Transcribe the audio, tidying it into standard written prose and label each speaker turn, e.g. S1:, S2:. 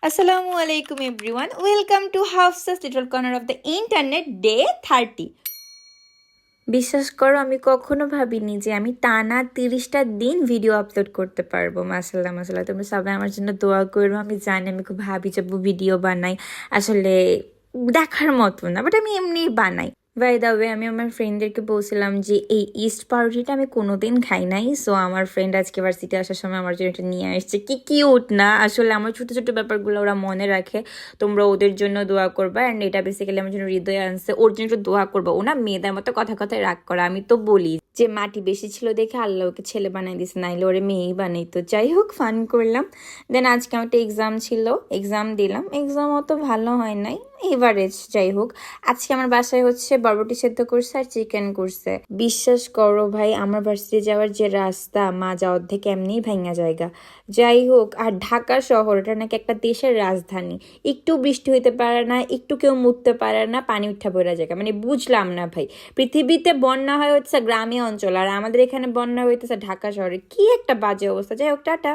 S1: Assalamu alaikum everyone. Welcome to Hafsa's Little Corner of the Internet Day 30. বিশ্বাস করো আমি কখনো ভাবিনি যে আমি টানা 30টা দিন ভিডিও আপলোড করতে পারবো। মাশাল্লাহ মাশাল্লাহ, তোমরা সবাই আমার জন্য দোয়া করো। আমি জানি আমি খুব হাবি যাবো ভিডিও বানাই, আসলে দেখার মতো না, বাট আমি এমনি বানাই। বাই দ্য ওয়ে, আমি আমার ফ্রেন্ডদেরকে বলছিলাম যে এই ইস্ট পাউরুটিটা আমি কোনোদিন খাই নাই। সো আমার ফ্রেন্ড আজকে ভার্সিটি আসার সময় আমার জন্য এটা নিয়ে আসছে। কি কিউট না? আসলে আমার ছোটো ছোটো ব্যাপারগুলো ওরা মনে রাখে। তোমরা ওদের জন্য দোয়া করবা। অ্যান্ড এটা বেসিক্যালি আমার জন্য হৃদয় আনছে, ওর জন্য একটু দোয়া করবা। ওনা মেয়েদের মতো কথা কথায় রাগ করা। আমি তো বলি যে মাটি বেশি ছিল দেখে আল্লাহ ওকে ছেলে বানাই দিছে, নাইলে ওরে মেয়েই বানাইতো। যাই হোক, ফান করলাম। দেন আজকে আমার একটা এক্সাম ছিল, এক্সাম দিলাম। এক্সাম অত ভালো হয় নাই, এভারেজ। যাই হোক, আজকে আমার বাসায় হচ্ছে বরবটি সেদ্ধ করছে আর চিকেন করছে। বিশ্বাস করো ভাই, আমার ভার্সিটি যাওয়ার যে রাস্তা, মা যা অর্ধেক এমনিই ভাঙা জায়গা। যাই হোক, আর ঢাকা শহর এটা নাকি একটা দেশের রাজধানী। একটু বৃষ্টি হইতে পারে না, একটু কেউ মুততে পারে না, পানি উঠা পড়া জায়গা। মানে বুঝলাম না ভাই, পৃথিবীতে বন্যা হয় হচ্ছে গ্রামীণ অঞ্চল, আর আমাদের এখানে বন্যা হইতেছে ঢাকা শহরে। কি একটা বাজে অবস্থা। যাই হোক, টাটা।